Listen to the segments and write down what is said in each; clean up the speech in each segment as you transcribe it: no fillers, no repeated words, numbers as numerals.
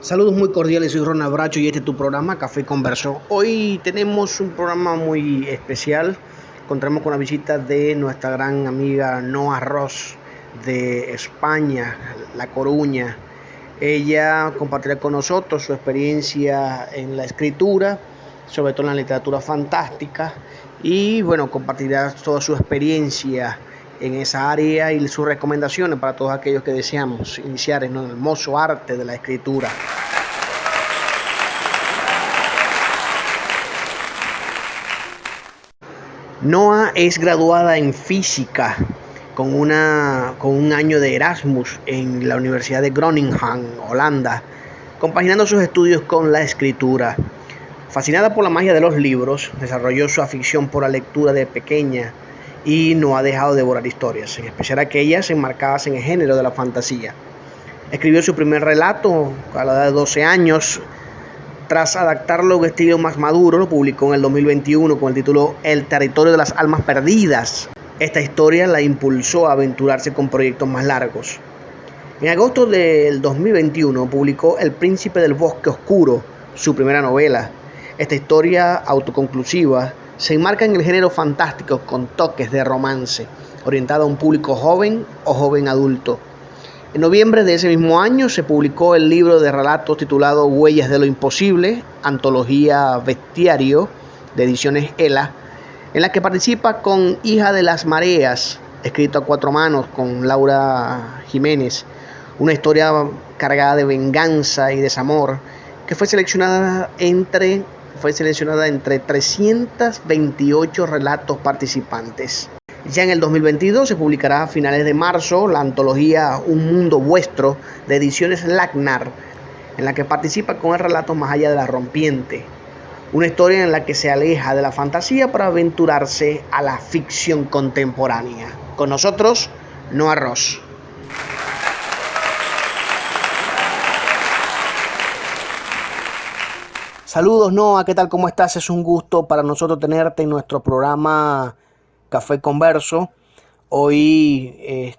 Saludos muy cordiales, soy Ronald Bracho y este es tu programa Café Converso. Hoy tenemos un programa muy especial. Contamos con la visita de nuestra gran amiga Noa Ross de España, La Coruña. Ella compartirá con nosotros su experiencia en la escritura, sobre todo en la literatura fantástica, y bueno, compartirá toda su experiencia en esa área y sus recomendaciones para todos aquellos que deseamos iniciar en el hermoso arte de la escritura. Noa es graduada en física con un año de Erasmus en la Universidad de Groningen, Holanda, compaginando sus estudios con la escritura. Fascinada por la magia de los libros, desarrolló su afición por la lectura de pequeña y no ha dejado de devorar historias, en especial aquellas enmarcadas en el género de la fantasía. Escribió su primer relato a la edad de 12 años. Tras adaptarlo a un estilo más maduro, lo publicó en el 2021 con el título El territorio de las almas perdidas. Esta historia la impulsó a aventurarse con proyectos más largos. En agosto del 2021 publicó El príncipe del bosque oscuro, su primera novela. Esta historia autoconclusiva se enmarca en el género fantástico con toques de romance, orientada a un público joven o joven adulto. En noviembre de ese mismo año se publicó el libro de relatos titulado Huellas de lo Imposible, antología Bestiario, de Ediciones ELA, en la que participa con Hija de las Mareas, escrito a cuatro manos con Laura Jiménez, una historia cargada de venganza y desamor que fue seleccionada entre 328 relatos participantes. Ya en el 2022 se publicará a finales de marzo la antología Un Mundo Vuestro de Ediciones Lacnar, en la que participa con el relato Más allá de la rompiente, una historia en la que se aleja de la fantasía para aventurarse a la ficción contemporánea. Con nosotros, Noa Ross. Saludos Noa, ¿qué tal? ¿Cómo estás? Es un gusto para nosotros tenerte en nuestro programa Café Converso. Hoy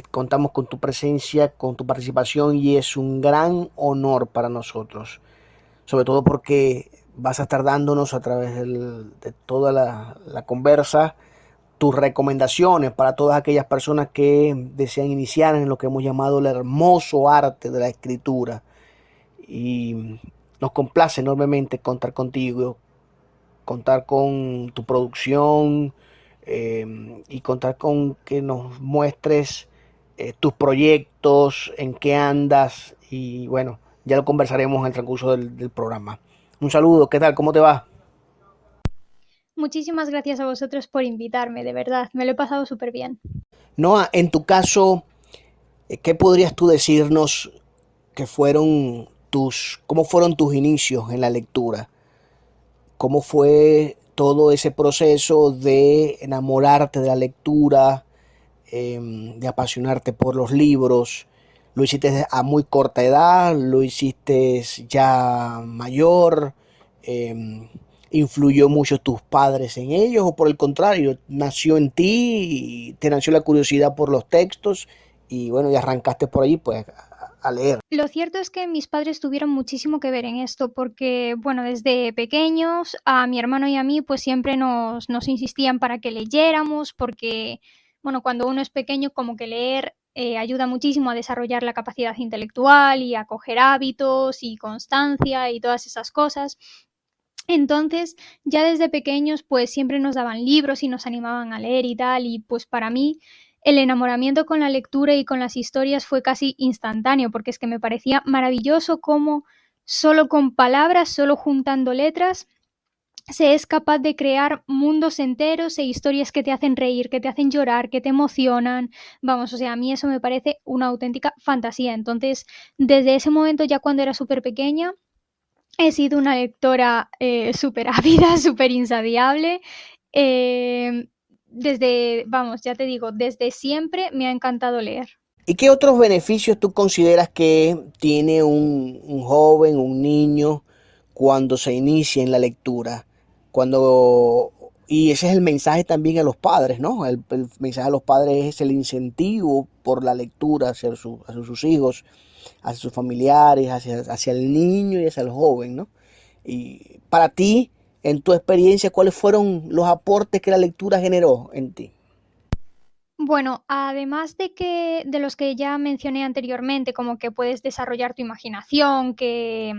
contamos con tu presencia, con tu participación y es un gran honor para nosotros, sobre todo porque vas a estar dándonos a través de toda la conversa tus recomendaciones para todas aquellas personas que desean iniciar en lo que hemos llamado el hermoso arte de la escritura. Y nos complace enormemente contar contigo, contar con tu producción, y contar con que nos muestres tus proyectos, en qué andas y bueno, ya lo conversaremos en el transcurso del programa. Un saludo, ¿qué tal? ¿Cómo te va? Muchísimas gracias a vosotros por invitarme, de verdad, me lo he pasado súper bien. Noa, en tu caso, ¿qué podrías tú decirnos que cómo fueron tus inicios en la lectura? ¿Cómo fue todo ese proceso de enamorarte de la lectura, de apasionarte por los libros? ¿Lo hiciste a muy corta edad? ¿Lo hiciste ya mayor? ¿Influyó mucho tus padres en ellos? ¿O por el contrario, nació en ti y te nació la curiosidad por los textos y bueno, y arrancaste por allí pues a leer? Lo cierto es que mis padres tuvieron muchísimo que ver en esto porque, bueno, desde pequeños a mi hermano y a mí pues siempre nos insistían para que leyéramos porque, bueno, cuando uno es pequeño como que leer ayuda muchísimo a desarrollar la capacidad intelectual y a coger hábitos y constancia y todas esas cosas. Entonces, ya desde pequeños, pues siempre nos daban libros y nos animaban a leer y tal, y pues para mí el enamoramiento con la lectura y con las historias fue casi instantáneo, porque es que me parecía maravilloso cómo solo con palabras, solo juntando letras, se es capaz de crear mundos enteros e historias que te hacen reír, que te hacen llorar, que te emocionan. Vamos, o sea, a mí eso me parece una auténtica fantasía. Entonces, desde ese momento, ya cuando era súper pequeña, he sido una lectora súper ávida, súper insaciable. Eh, vamos, ya te digo, desde siempre me ha encantado leer. ¿Y qué otros beneficios tú consideras que tiene un joven, un niño, cuando se inicia en la lectura? Y ese es el mensaje también a los padres, ¿no? El mensaje a los padres es el incentivo por la lectura hacia sus hijos. hacia sus familiares, hacia el niño y hacia el joven, ¿no? Y para ti, en tu experiencia, ¿cuáles fueron los aportes que la lectura generó en ti? Bueno, además de los que ya mencioné anteriormente, como que puedes desarrollar tu imaginación, que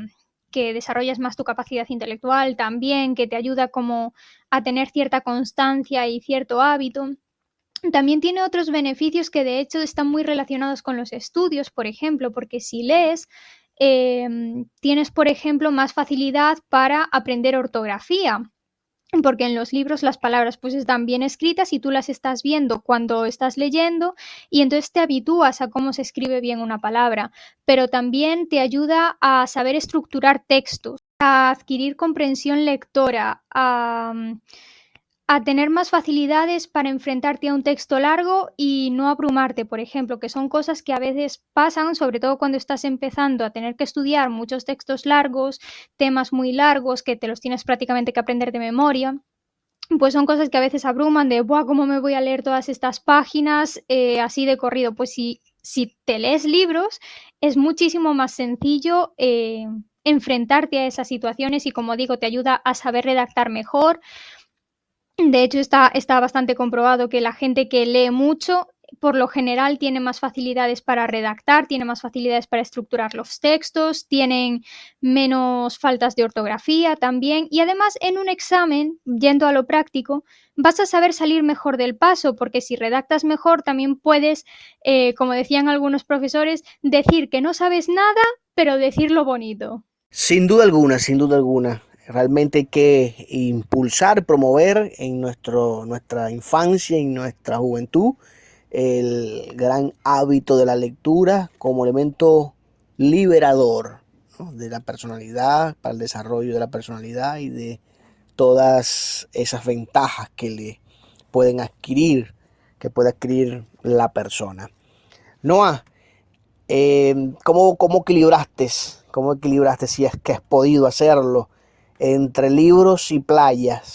desarrollas más tu capacidad intelectual también, que te ayuda como a tener cierta constancia y cierto hábito. También tiene otros beneficios que de hecho están muy relacionados con los estudios, por ejemplo, porque si lees, tienes, por ejemplo, más facilidad para aprender ortografía, porque en los libros las palabras pues están bien escritas y tú las estás viendo cuando estás leyendo y entonces te habitúas a cómo se escribe bien una palabra, pero también te ayuda a saber estructurar textos, a adquirir comprensión lectora, a tener más facilidades para enfrentarte a un texto largo y no abrumarte, por ejemplo, que son cosas que a veces pasan, sobre todo cuando estás empezando a tener que estudiar muchos textos largos, temas muy largos que te los tienes prácticamente que aprender de memoria. Pues son cosas que a veces abruman de, Buah, ¿cómo me voy a leer todas estas páginas así de corrido? Pues si te lees libros, es muchísimo más sencillo enfrentarte a esas situaciones y, como digo, te ayuda a saber redactar mejor. De hecho, está bastante comprobado que la gente que lee mucho, por lo general, tiene más facilidades para redactar, tiene más facilidades para estructurar los textos, tienen menos faltas de ortografía también. Y además, en un examen, yendo a lo práctico, vas a saber salir mejor del paso, porque si redactas mejor, también puedes, como decían algunos profesores, decir que no sabes nada, pero decirlo bonito. Sin duda alguna, sin duda alguna. Realmente hay que impulsar, promover en nuestra infancia y nuestra juventud el gran hábito de la lectura como elemento liberador, ¿no? De la personalidad, para el desarrollo de la personalidad y de todas esas ventajas que le pueden adquirir, que puede adquirir la persona. Noah, ¿cómo equilibraste? ¿Cómo equilibraste, si es que has podido hacerlo, entre libros y playas?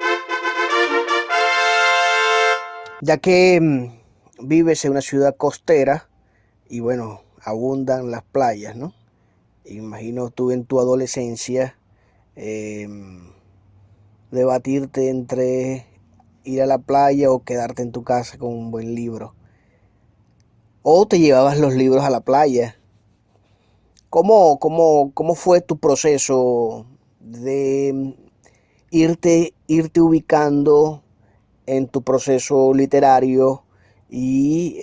Ya que vives en una ciudad costera y bueno, abundan las playas, ¿no? Imagino tú en tu adolescencia eh, debatirte entre ir a la playa o quedarte en tu casa con un buen libro. O te llevabas los libros a la playa. ¿Cómo fue tu proceso de irte ubicando en tu proceso literario y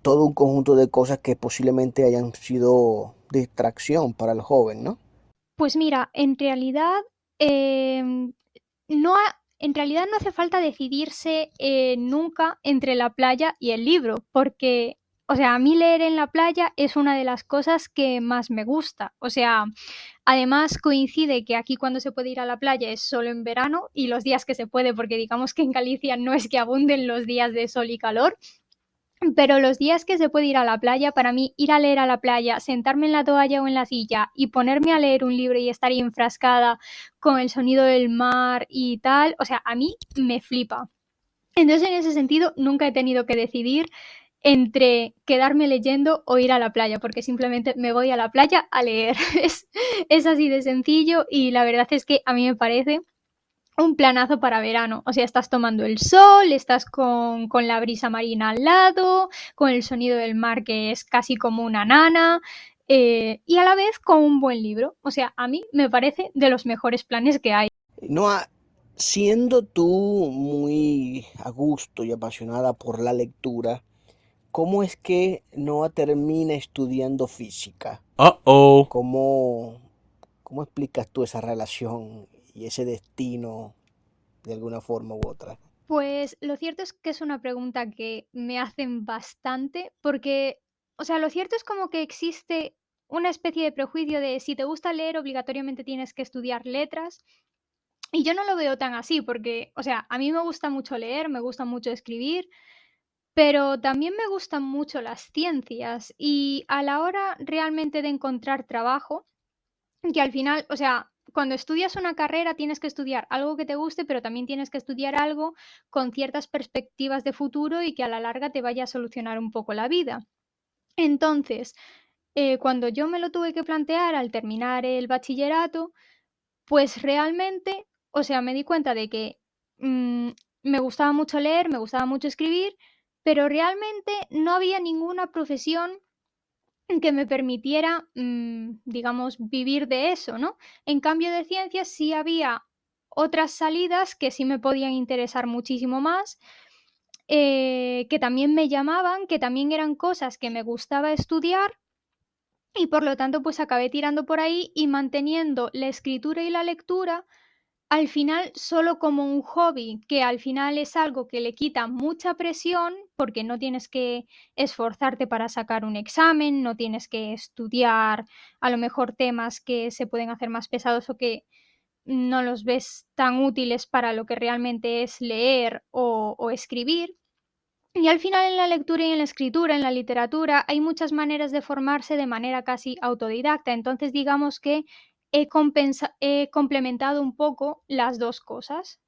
todo un conjunto de cosas que posiblemente hayan sido distracción para el joven, ¿no? Pues mira, en realidad en realidad no hace falta decidirse nunca entre la playa y el libro, porque, o sea, a mí leer en la playa es una de las cosas que más me gusta. O sea, además coincide que aquí cuando se puede ir a la playa es solo en verano y los días que se puede, porque digamos que en Galicia no es que abunden los días de sol y calor. Pero los días que se puede ir a la playa, para mí ir a leer a la playa, sentarme en la toalla o en la silla y ponerme a leer un libro y estar ahí enfrascada con el sonido del mar y tal, o sea, a mí me flipa. Entonces, en ese sentido, nunca he tenido que decidir entre quedarme leyendo o ir a la playa, porque simplemente me voy a la playa a leer. Es así de sencillo y la verdad es que a mí me parece un planazo para verano. O sea, estás tomando el sol, estás con la brisa marina al lado, con el sonido del mar que es casi como una nana, y a la vez con un buen libro. O sea, a mí me parece de los mejores planes que hay. Noa, siendo tú muy a gusto y apasionada por la lectura, ¿cómo es que Noah termina estudiando física? Uh-oh. ¿Cómo explicas tú esa relación y ese destino de alguna forma u otra? Pues lo cierto es que es una pregunta que me hacen bastante porque, o sea, lo cierto es como que existe una especie de prejuicio de si te gusta leer, obligatoriamente tienes que estudiar letras. Y yo no lo veo tan así porque, o sea, a mí me gusta mucho leer, me gusta mucho escribir, pero también me gustan mucho las ciencias y a la hora realmente de encontrar trabajo, que al final, o sea, cuando estudias una carrera tienes que estudiar algo que te guste, pero también tienes que estudiar algo con ciertas perspectivas de futuro y que a la larga te vaya a solucionar un poco la vida. Entonces, cuando yo me lo tuve que plantear al terminar el bachillerato, pues realmente, o sea, me di cuenta de que mm, me gustaba mucho leer, me gustaba mucho escribir, pero realmente no había ninguna profesión que me permitiera, digamos, vivir de eso, ¿no? En cambio de ciencias sí había otras salidas que sí me podían interesar muchísimo más, que también me llamaban, que también eran cosas que me gustaba estudiar y por lo tanto pues acabé tirando por ahí y manteniendo la escritura y la lectura al final solo como un hobby, que al final es algo que le quita mucha presión porque no tienes que esforzarte para sacar un examen, no tienes que estudiar a lo mejor temas que se pueden hacer más pesados o que no los ves tan útiles para lo que realmente es leer o escribir. Y al final en la lectura y en la escritura, en la literatura, hay muchas maneras de formarse de manera casi autodidacta. Entonces digamos que he complementado un poco las dos cosas.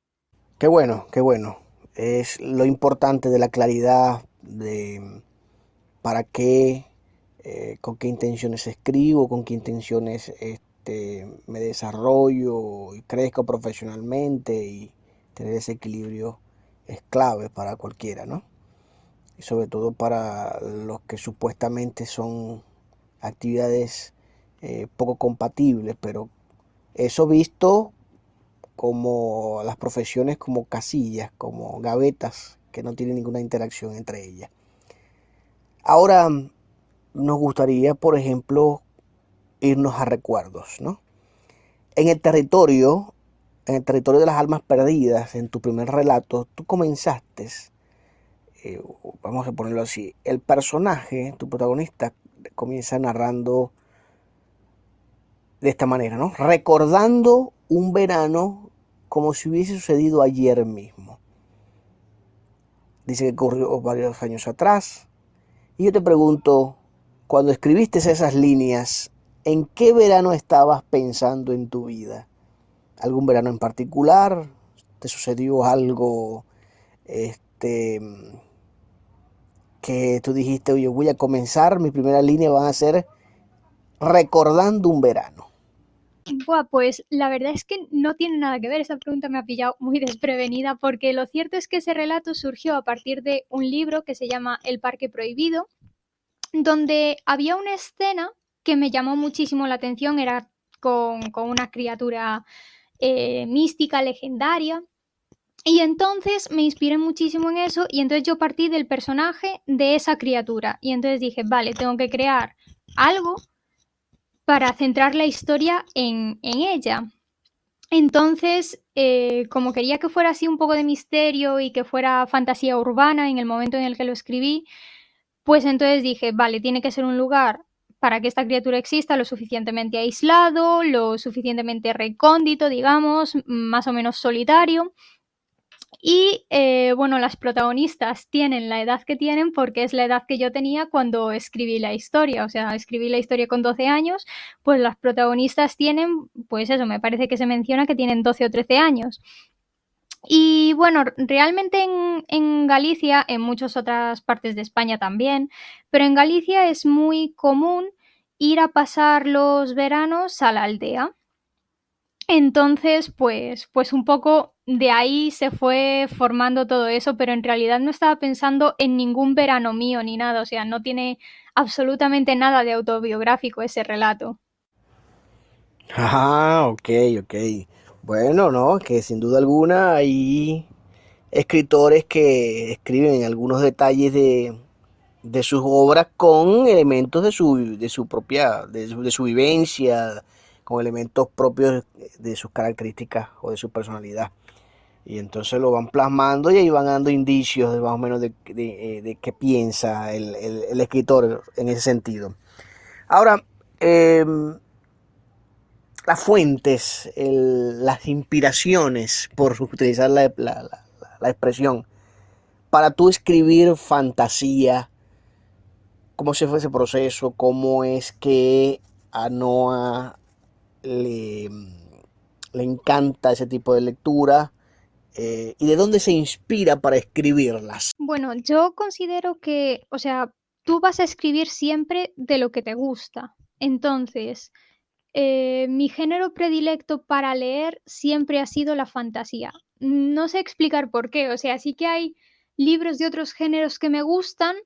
Qué bueno, qué bueno. Es lo importante de la claridad de para qué, con qué intenciones escribo, con qué intenciones me desarrollo y crezco profesionalmente, y tener ese equilibrio es clave para cualquiera, ¿no? Y sobre todo para los que supuestamente son actividades poco compatibles, pero eso visto como las profesiones como casillas, como gavetas que no tienen ninguna interacción entre ellas. Ahora nos gustaría, por ejemplo, irnos a recuerdos, ¿no? En el territorio, en el territorio de las almas perdidas, en tu primer relato, tú comenzaste, eh, vamos a ponerlo así, el personaje, tu protagonista, comienza narrando de esta manera, ¿no? Recordando un verano como si hubiese sucedido ayer mismo. Dice que ocurrió varios años atrás. Y yo te pregunto, cuando escribiste esas líneas, ¿en qué verano estabas pensando en tu vida? ¿Algún verano en particular? ¿Te sucedió algo este, que tú dijiste, oye, voy a comenzar, mi primera línea van a ser recordando un verano? Buah, pues la verdad es que no tiene nada que ver. Esta pregunta me ha pillado muy desprevenida porque lo cierto es que ese relato surgió a partir de un libro que se llama El Parque Prohibido, donde había una escena que me llamó muchísimo la atención. Era con una criatura mística, legendaria. Y entonces me inspiré muchísimo en eso y entonces yo partí del personaje de esa criatura. Y entonces dije, vale, tengo que crear algo para centrar la historia en ella. Entonces, como quería que fuera así un poco de misterio y que fuera fantasía urbana en el momento en el que lo escribí, pues entonces dije, vale, tiene que ser un lugar para que esta criatura exista lo suficientemente aislado, lo suficientemente recóndito, digamos, más o menos solitario. Y bueno, las protagonistas tienen la edad que tienen porque es la edad que yo tenía cuando escribí la historia. O sea, escribí la historia con 12 años, pues las protagonistas tienen, pues eso, me parece que se menciona que tienen 12 o 13 años. Y bueno, realmente en Galicia, en muchas otras partes de España también, pero en Galicia es muy común ir a pasar los veranos a la aldea. Entonces, pues un poco de ahí se fue formando todo eso, pero en realidad no estaba pensando en ningún verano mío ni nada, o sea, no tiene absolutamente nada de autobiográfico ese relato. Ah, ok, ok. Bueno, no, que sin duda alguna hay escritores que escriben algunos detalles de sus obras con elementos de su propia, de su vivencia, con elementos propios de sus características o de su personalidad. Y entonces lo van plasmando y ahí van dando indicios de más o menos de qué piensa el escritor en ese sentido. Ahora, eh, las fuentes, las inspiraciones, por utilizar la expresión, para tú escribir fantasía, cómo se fue ese proceso, cómo es que a Noah le, le encanta ese tipo de lectura, y de dónde se inspira para escribirlas. Bueno, yo considero que, o sea, tú vas a escribir siempre de lo que te gusta. Entonces, mi género predilecto para leer siempre ha sido la fantasía. No sé explicar por qué, o sea, sí que hay libros de otros géneros que me gustan,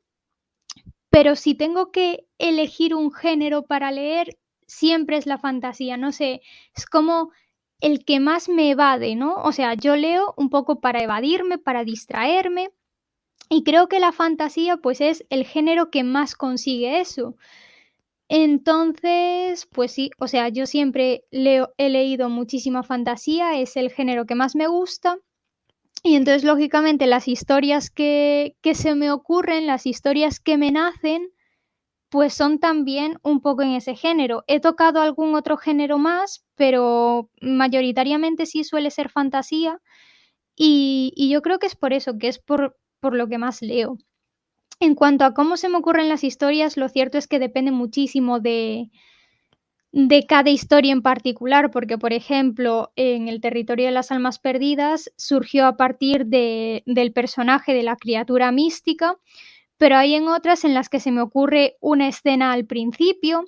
pero si tengo que elegir un género para leer, siempre es la fantasía. No sé, es como el que más me evade, ¿no? O sea, yo leo un poco para evadirme, para distraerme, y creo que la fantasía, pues, es el género que más consigue eso. Entonces, pues sí, o sea, yo siempre he leído muchísima fantasía, es el género que más me gusta. Y entonces, lógicamente, las historias que se me ocurren, las historias que me nacen, pues son también un poco en ese género. He tocado algún otro género más, pero mayoritariamente sí suele ser fantasía. Y yo creo que es por eso, que es por lo que más leo. En cuanto a cómo se me ocurren las historias, lo cierto es que depende muchísimo de cada historia en particular, porque, por ejemplo, en El territorio de las almas perdidas surgió a partir del personaje de la criatura mística, pero hay en otras en las que se me ocurre una escena al principio,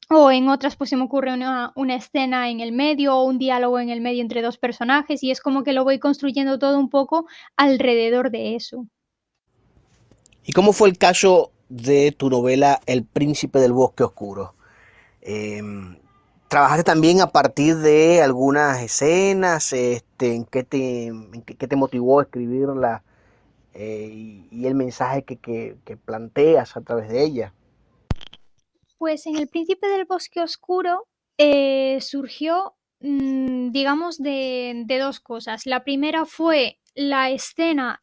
o en otras pues se me ocurre una escena en el medio o un diálogo en el medio entre dos personajes y es como que lo voy construyendo todo un poco alrededor de eso. ¿Y cómo fue el caso de tu novela El Príncipe del Bosque Oscuro? Eh, ¿Trabajaste también a partir de algunas escenas? ¿Qué te motivó a escribirla? Y el mensaje que planteas a través de ella. Pues en El Príncipe del Bosque Oscuro surgió, digamos, de dos cosas. La primera fue la escena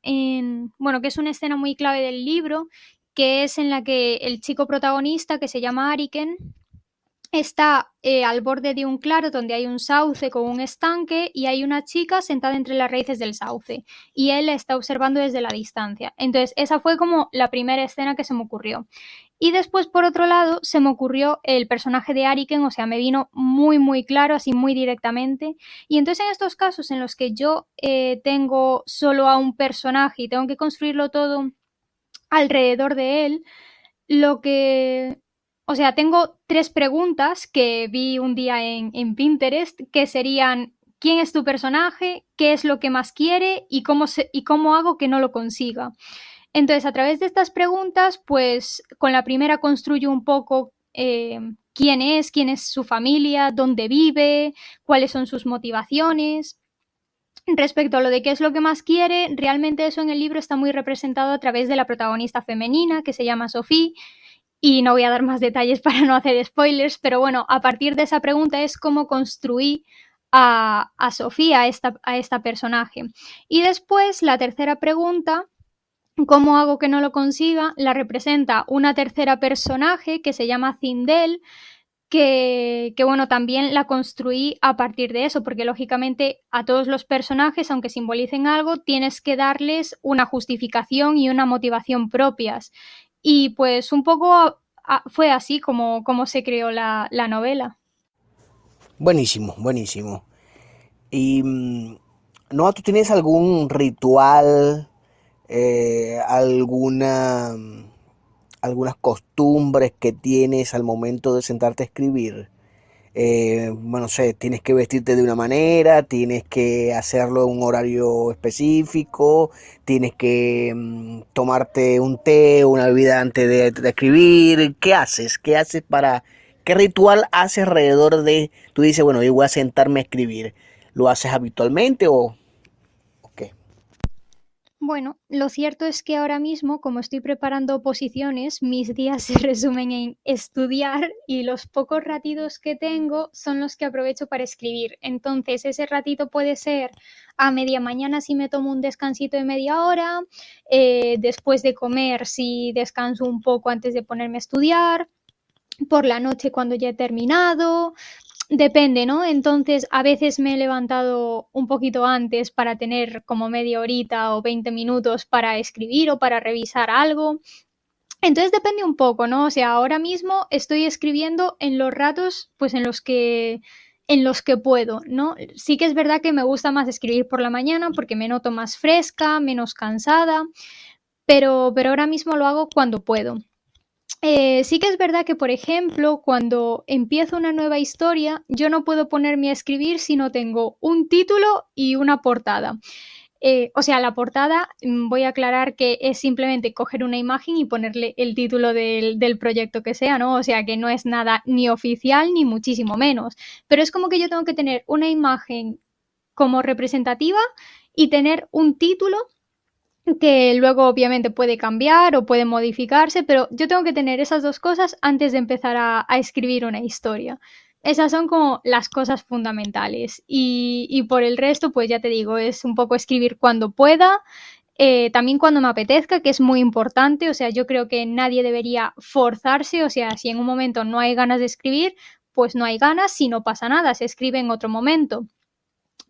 bueno, que es una escena muy clave del libro, que es en la que el chico protagonista, que se llama Ariken, está al borde de un claro donde hay un sauce con un estanque y hay una chica sentada entre las raíces del sauce y él la está observando desde la distancia. Entonces, esa fue como la primera escena que se me ocurrió. Y después, por otro lado, se me ocurrió el personaje de Ariken, o sea, me vino muy, muy claro, así muy directamente. Y entonces, en estos casos en los que yo tengo solo a un personaje y tengo que construirlo todo alrededor de él, lo que... O sea, tengo tres preguntas que vi un día en Pinterest, que serían, ¿quién es tu personaje? ¿Qué es lo que más quiere? Y cómo hago que no lo consiga? Entonces, a través de estas preguntas, pues con la primera construyo un poco quién es su familia, dónde vive, cuáles son sus motivaciones. Respecto a lo de qué es lo que más quiere, realmente eso en el libro está muy representado a través de la protagonista femenina, que se llama Sophie, y no voy a dar más detalles para no hacer spoilers, pero bueno, a partir de esa pregunta es cómo construí a Sofía, a esta personaje. Y después, la tercera pregunta, ¿cómo hago que no lo consiga? La representa una tercera personaje que se llama Zindel, bueno, también la construí a partir de eso, porque lógicamente a todos los personajes, aunque simbolicen algo, tienes que darles una justificación y una motivación propias. Y pues un poco fue así como se creó la novela. Buenísimo, buenísimo. Y no, ¿tú tienes algún ritual, algunas costumbres que tienes al momento de sentarte a escribir? Bueno, no sé, tienes que vestirte de una manera, tienes que hacerlo en un horario específico, tienes que tomarte un té o una bebida antes de escribir. ¿Qué haces? ¿Qué ritual haces alrededor de, tú dices, bueno, yo voy a sentarme a escribir? ¿Lo haces habitualmente o qué? Bueno, lo cierto es que ahora mismo, como estoy preparando oposiciones, mis días se resumen en estudiar y los pocos ratitos que tengo son los que aprovecho para escribir. Entonces, ese ratito puede ser a media mañana si me tomo un descansito de media hora, después de comer si descanso un poco antes de ponerme a estudiar, por la noche cuando ya he terminado. Depende, ¿no? Entonces, a veces me he levantado un poquito antes para tener como media horita o 20 minutos para escribir o para revisar algo. Entonces depende un poco, ¿no? O sea, ahora mismo estoy escribiendo en los ratos, pues en los que puedo, ¿no? Sí que es verdad que me gusta más escribir por la mañana porque me noto más fresca, menos cansada, pero ahora mismo lo hago cuando puedo. Sí que es verdad que, por ejemplo, cuando empiezo una nueva historia, yo no puedo ponerme a escribir si no tengo un título y una portada. O sea, la portada, voy a aclarar que es simplemente coger una imagen y ponerle el título del proyecto que sea, ¿no? O sea, que no es nada ni oficial ni muchísimo menos. Pero es como que yo tengo que tener una imagen como representativa y tener un título que luego obviamente puede cambiar o puede modificarse, pero yo tengo que tener esas dos cosas antes de empezar a escribir una historia. Esas son como las cosas fundamentales. Y por el resto, pues ya te digo, es un poco escribir cuando pueda, también cuando me apetezca, que es muy importante. O sea, yo creo que nadie debería forzarse. O sea, si en un momento no hay ganas de escribir, pues no hay ganas, si no pasa nada, se escribe en otro momento.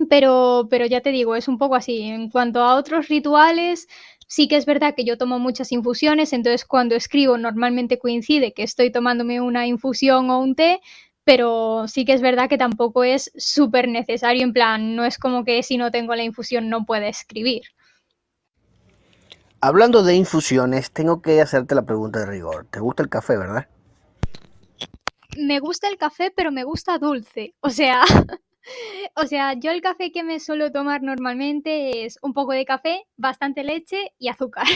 Pero ya te digo, es un poco así. En cuanto a otros rituales, sí que es verdad que yo tomo muchas infusiones, entonces cuando escribo normalmente coincide que estoy tomándome una infusión o un té, pero sí que es verdad que tampoco es súper necesario, en plan, no es como que si no tengo la infusión no pueda escribir. Hablando de infusiones, tengo que hacerte la pregunta de rigor. ¿Te gusta el café, verdad? Me gusta el café, pero me gusta dulce. O sea, o sea, yo el café que me suelo tomar normalmente es un poco de café, bastante leche y azúcar.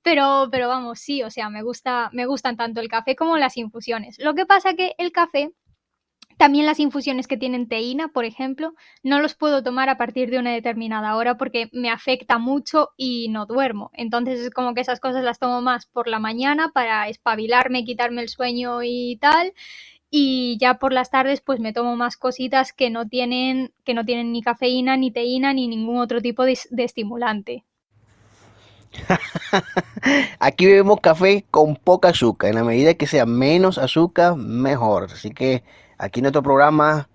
Pero vamos, sí, o sea, me gustan tanto el café como las infusiones. Lo que pasa que el café, también las infusiones que tienen teína, por ejemplo, no los puedo tomar a partir de una determinada hora porque me afecta mucho y no duermo. Entonces es como que esas cosas las tomo más por la mañana para espabilarme, quitarme el sueño y tal. Y ya por las tardes pues me tomo más cositas que no tienen ni cafeína, ni teína, ni ningún otro tipo de estimulante. Aquí bebemos café con poca azúcar. En la medida que sea menos azúcar, mejor. Así que aquí nuestro programa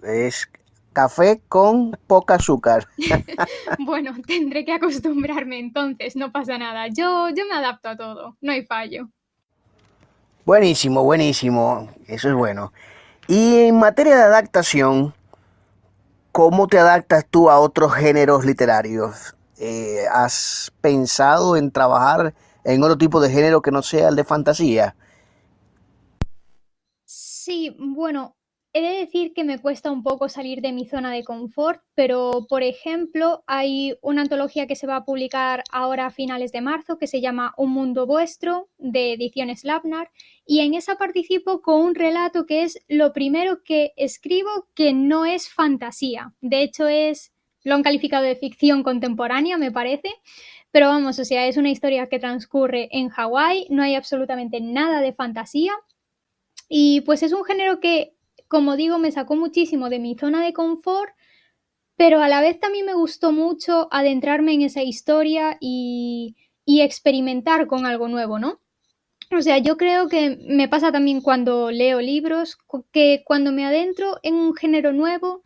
es café con poca azúcar. Bueno, tendré que acostumbrarme entonces, no pasa nada. Yo me adapto a todo, no hay fallo. Buenísimo, buenísimo. Eso es bueno. Y en materia de adaptación, ¿cómo te adaptas tú a otros géneros literarios? ¿Has pensado en trabajar en otro tipo de género que no sea el de fantasía? Sí, bueno, he de decir que me cuesta un poco salir de mi zona de confort, pero por ejemplo, hay una antología que se va a publicar ahora a finales de marzo que se llama Un mundo vuestro, de Ediciones Labnar, y en esa participo con un relato que es lo primero que escribo que no es fantasía. De hecho, lo han calificado de ficción contemporánea, me parece. Pero vamos, o sea, es una historia que transcurre en Hawái, no hay absolutamente nada de fantasía y pues es un género que, como digo, me sacó muchísimo de mi zona de confort, pero a la vez también me gustó mucho adentrarme en esa historia y experimentar con algo nuevo, ¿no? O sea, yo creo que me pasa también cuando leo libros, que cuando me adentro en un género nuevo,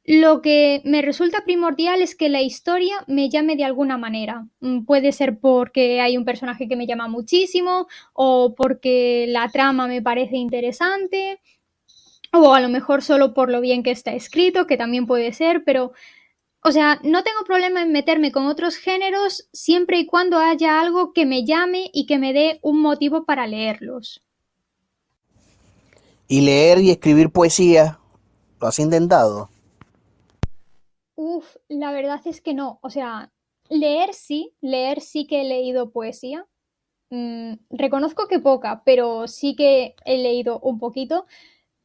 lo que me resulta primordial es que la historia me llame de alguna manera. Puede ser porque hay un personaje que me llama muchísimo o porque la trama me parece interesante o a lo mejor solo por lo bien que está escrito, que también puede ser, pero, o sea, no tengo problema en meterme con otros géneros siempre y cuando haya algo que me llame y que me dé un motivo para leerlos. ¿Y leer y escribir poesía? ¿Lo has intentado? Uf, la verdad es que no. O sea, leer sí que he leído poesía. Reconozco que poca, pero sí que he leído un poquito,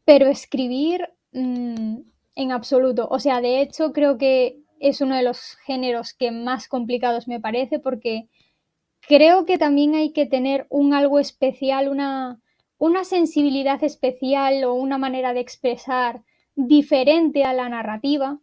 pero escribir en absoluto. O sea, de hecho creo que es uno de los géneros que más complicados me parece porque creo que también hay que tener un algo especial, una sensibilidad especial o una manera de expresar diferente a la narrativa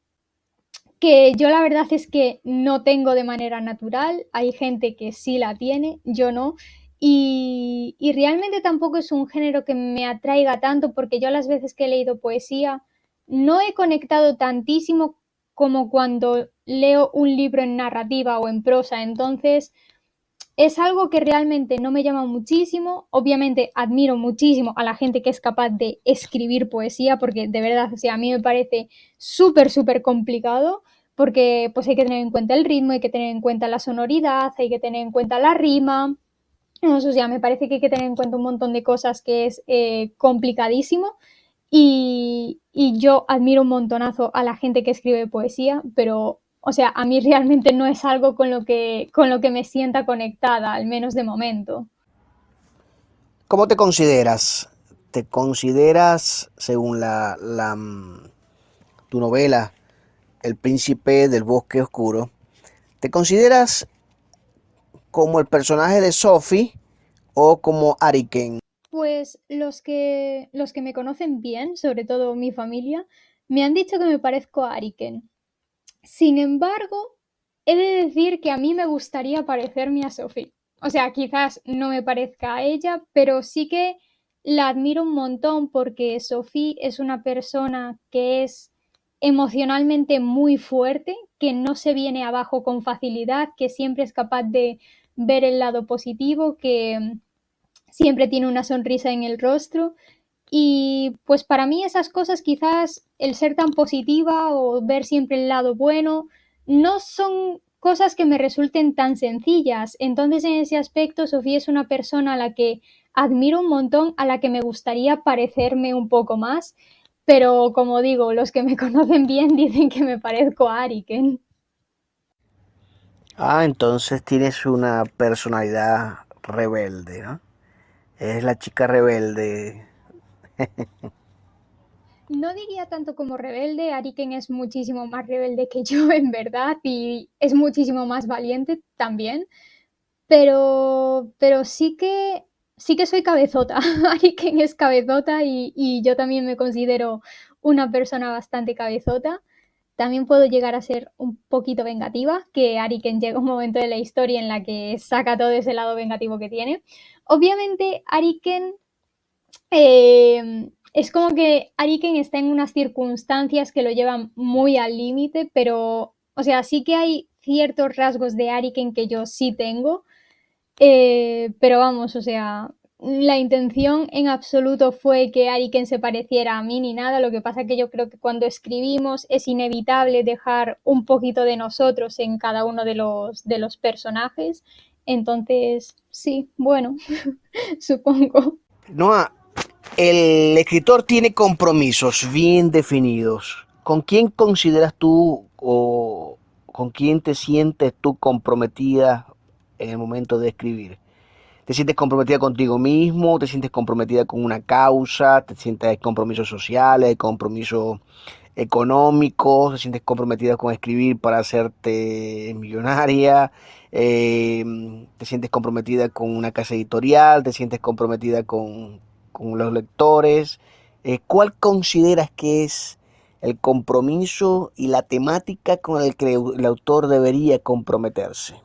que yo la verdad es que no tengo de manera natural, hay gente que sí la tiene, yo no, y realmente tampoco es un género que me atraiga tanto porque yo las veces que he leído poesía no he conectado tantísimo como cuando leo un libro en narrativa o en prosa, entonces es algo que realmente no me llama muchísimo. Obviamente admiro muchísimo a la gente que es capaz de escribir poesía, porque de verdad, o sea, a mí me parece súper, súper complicado, porque pues hay que tener en cuenta el ritmo, hay que tener en cuenta la sonoridad, hay que tener en cuenta la rima. O sea, me parece que hay que tener en cuenta un montón de cosas que es complicadísimo y yo admiro un montonazo a la gente que escribe poesía, pero, o sea, a mí realmente no es algo con lo que me sienta conectada, al menos de momento. ¿Cómo te consideras? ¿Te consideras, según tu novela, El Príncipe del Bosque Oscuro, te consideras como el personaje de Sophie o como Ariken? Pues los que me conocen bien, sobre todo mi familia, me han dicho que me parezco a Ariken. Sin embargo, he de decir que a mí me gustaría parecerme a Sophie. O sea, quizás no me parezca a ella, pero sí que la admiro un montón porque Sophie es una persona que es emocionalmente muy fuerte, que no se viene abajo con facilidad, que siempre es capaz de ver el lado positivo, que siempre tiene una sonrisa en el rostro. Y pues para mí esas cosas, quizás el ser tan positiva o ver siempre el lado bueno, no son cosas que me resulten tan sencillas. Entonces en ese aspecto Sofía es una persona a la que admiro un montón, a la que me gustaría parecerme un poco más, pero como digo, los que me conocen bien dicen que me parezco a Ariken. Ah, entonces tienes una personalidad rebelde, ¿no? Es la chica rebelde. No diría tanto como rebelde, Ariken es muchísimo más rebelde que yo en verdad y es muchísimo más valiente también, pero sí que soy cabezota. Ariken es cabezota y yo también me considero una persona bastante cabezota. También puedo llegar a ser un poquito vengativa, que Ariken llega un momento de la historia en la que saca todo ese lado vengativo que tiene. Obviamente, Ariken es como que Ariken está en unas circunstancias que lo llevan muy al límite, pero, o sea, sí que hay ciertos rasgos de Ariken que yo sí tengo, pero vamos, o sea, la intención en absoluto fue que Ariken se pareciera a mí ni nada, lo que pasa que yo creo que cuando escribimos es inevitable dejar un poquito de nosotros en cada uno de los personajes, entonces, sí, bueno, supongo. Noah, el escritor tiene compromisos bien definidos. ¿Con quién consideras tú o con quién te sientes tú comprometida en el momento de escribir? ¿Te sientes comprometida contigo mismo? ¿Te sientes comprometida con una causa? ¿Te sientes compromisos sociales, compromisos económicos? ¿Te sientes comprometida con escribir para hacerte millonaria? ¿Te sientes comprometida con una casa editorial? ¿Te sientes comprometida con los lectores? ¿Cuál consideras que es el compromiso y la temática con el que el autor debería comprometerse?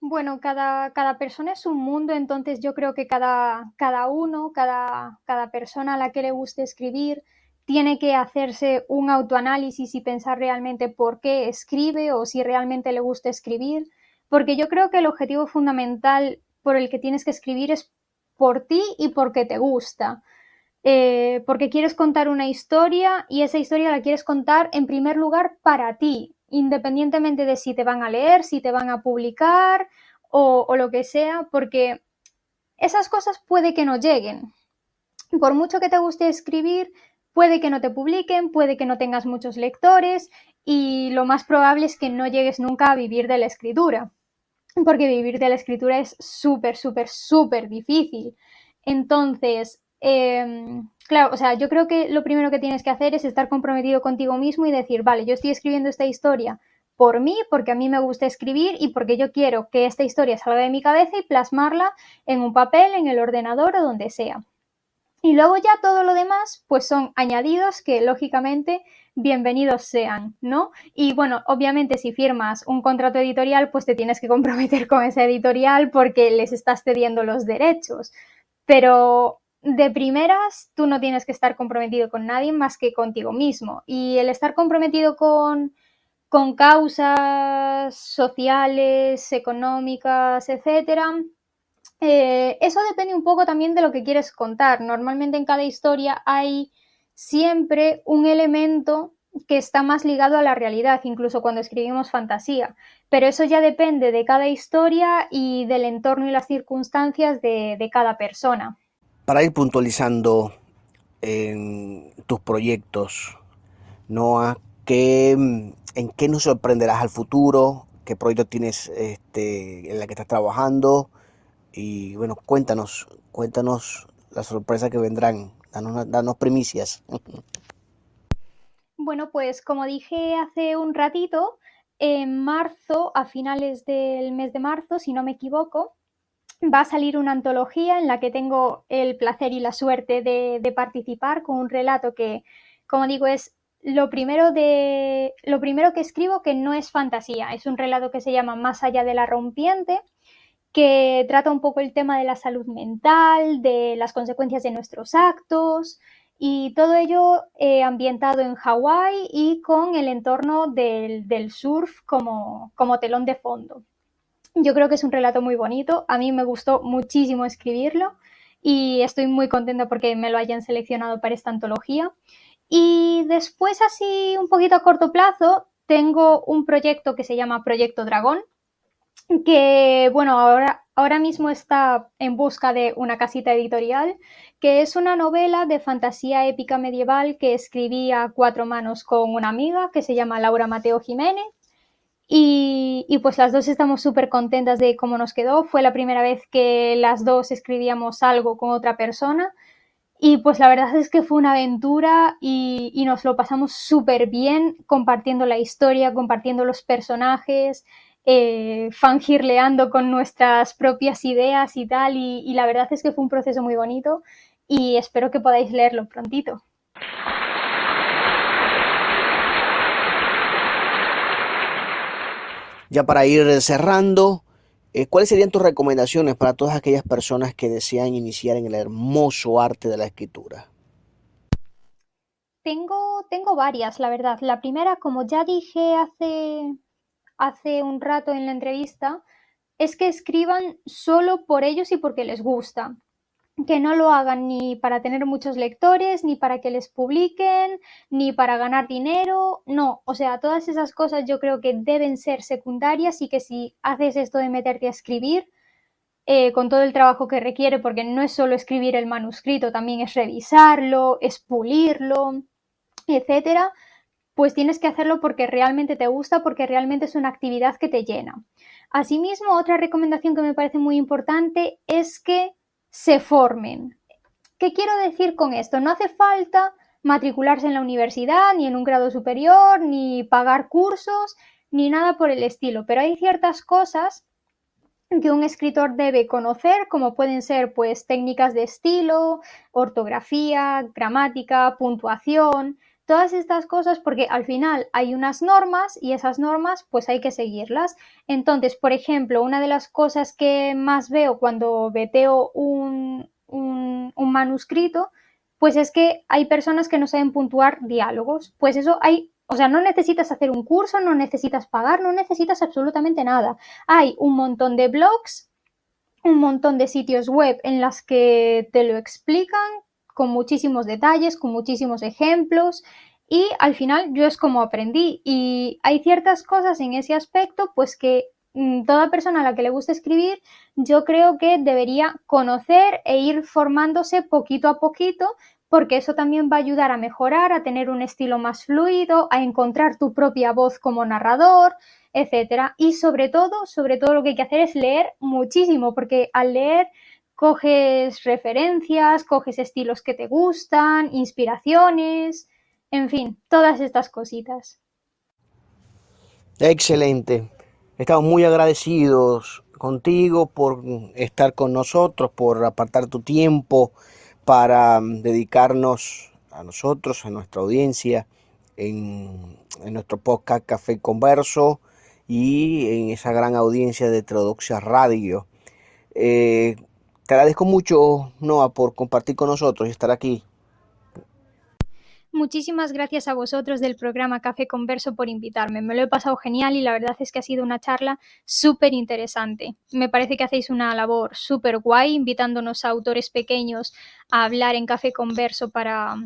Bueno, cada persona es un mundo, entonces yo creo que cada uno, cada persona a la que le guste escribir, tiene que hacerse un autoanálisis y pensar realmente por qué escribe o si realmente le gusta escribir, porque yo creo que el objetivo fundamental por el que tienes que escribir es por ti y porque te gusta. Porque quieres contar una historia y esa historia la quieres contar en primer lugar para ti, independientemente de si te van a leer, si te van a publicar o lo que sea, porque esas cosas puede que no lleguen. Por mucho que te guste escribir, puede que no te publiquen, puede que no tengas muchos lectores y lo más probable es que no llegues nunca a vivir de la escritura, porque vivir de la escritura es súper, súper, súper difícil. Entonces, claro, o sea, yo creo que lo primero que tienes que hacer es estar comprometido contigo mismo y decir, vale, yo estoy escribiendo esta historia por mí, porque a mí me gusta escribir y porque yo quiero que esta historia salga de mi cabeza y plasmarla en un papel, en el ordenador o donde sea. Y luego ya todo lo demás, pues son añadidos que lógicamente bienvenidos sean, ¿no? Y bueno, obviamente si firmas un contrato editorial, pues te tienes que comprometer con esa editorial porque les estás cediendo los derechos. Pero de primeras, tú no tienes que estar comprometido con nadie más que contigo mismo. Y el estar comprometido con causas sociales, económicas, etcétera, eso depende un poco también de lo que quieres contar. Normalmente en cada historia hay siempre un elemento que está más ligado a la realidad, incluso cuando escribimos fantasía. Pero eso ya depende de cada historia y del entorno y las circunstancias de cada persona. Para ir puntualizando en tus proyectos, Noah, ¿en qué nos sorprenderás al futuro? ¿Qué proyecto tienes en la que estás trabajando? Y bueno, cuéntanos las sorpresas que vendrán. Danos primicias. Bueno, pues como dije hace un ratito, en marzo, a finales del mes de marzo, si no me equivoco, va a salir una antología en la que tengo el placer y la suerte de participar con un relato que, como digo, es lo primero que escribo que no es fantasía. Es un relato que se llama Más allá de la rompiente, que trata un poco el tema de la salud mental, de las consecuencias de nuestros actos y todo ello ambientado en Hawái y con el entorno del surf como telón de fondo. Yo creo que es un relato muy bonito, a mí me gustó muchísimo escribirlo y estoy muy contenta porque me lo hayan seleccionado para esta antología. Y después, así un poquito a corto plazo, tengo un proyecto que se llama Proyecto Dragón, que bueno, ahora mismo está en busca de una casita editorial, que es una novela de fantasía épica medieval que escribí a cuatro manos con una amiga que se llama Laura Mateo Jiménez. Y pues las dos estamos súper contentas de cómo nos quedó. Fue la primera vez que las dos escribíamos algo con otra persona. Y pues la verdad es que fue una aventura y nos lo pasamos súper bien compartiendo la historia, compartiendo los personajes, fangirleando con nuestras propias ideas y tal. Y la verdad es que fue un proceso muy bonito y espero que podáis leerlo prontito. Ya para ir cerrando, ¿cuáles serían tus recomendaciones para todas aquellas personas que desean iniciar en el hermoso arte de la escritura? Tengo varias, la verdad. La primera, como ya dije hace un rato en la entrevista, es que escriban solo por ellos y porque les gusta. Que no lo hagan ni para tener muchos lectores, ni para que les publiquen, ni para ganar dinero. No, o sea, todas esas cosas yo creo que deben ser secundarias y que si haces esto de meterte a escribir, con todo el trabajo que requiere, porque no es solo escribir el manuscrito, también es revisarlo, es pulirlo, etcétera, pues tienes que hacerlo porque realmente te gusta, porque realmente es una actividad que te llena. Asimismo, otra recomendación que me parece muy importante es que se formen. ¿Qué quiero decir con esto? No hace falta matricularse en la universidad, ni en un grado superior, ni pagar cursos, ni nada por el estilo, pero hay ciertas cosas que un escritor debe conocer, como pueden ser pues técnicas de estilo, ortografía, gramática, puntuación, todas estas cosas, porque al final hay unas normas y esas normas pues hay que seguirlas. Entonces, por ejemplo, una de las cosas que más veo cuando veteo un manuscrito, pues es que hay personas que no saben puntuar diálogos. Pues eso hay, o sea, no necesitas hacer un curso, no necesitas pagar, no necesitas absolutamente nada. Hay un montón de blogs, un montón de sitios web en las que te lo explican con muchísimos detalles, con muchísimos ejemplos y al final yo es como aprendí y hay ciertas cosas en ese aspecto pues que toda persona a la que le gusta escribir yo creo que debería conocer e ir formándose poquito a poquito porque eso también va a ayudar a mejorar, a tener un estilo más fluido, a encontrar tu propia voz como narrador, etcétera. Y sobre todo lo que hay que hacer es leer muchísimo, porque al leer coges referencias, coges estilos que te gustan, inspiraciones, en fin, todas estas cositas. Excelente. Estamos muy agradecidos contigo por estar con nosotros, por apartar tu tiempo para dedicarnos a nosotros, a nuestra audiencia, en nuestro podcast Café Converso y en esa gran audiencia de Heterodoxia Radio. Eh, Te agradezco mucho, Noah, por compartir con nosotros y estar aquí. Muchísimas gracias a vosotros del programa Café Converso por invitarme. Me lo he pasado genial y la verdad es que ha sido una charla súper interesante. Me parece que hacéis una labor súper guay invitándonos a autores pequeños a hablar en Café Converso para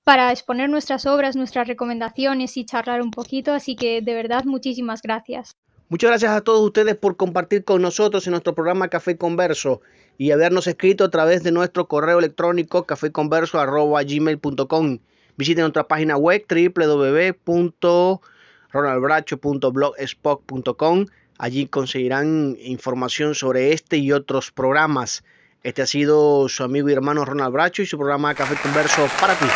para exponer nuestras obras, nuestras recomendaciones y charlar un poquito, así que de verdad muchísimas gracias. Muchas gracias a todos ustedes por compartir con nosotros en nuestro programa Café Converso y habernos escrito a través de nuestro correo electrónico cafeconverso@gmail.com. Visiten nuestra página web www.ronaldbracho.blogspot.com. Allí conseguirán información sobre este y otros programas. Este ha sido su amigo y hermano Ronald Bracho y su programa Café Converso para ti.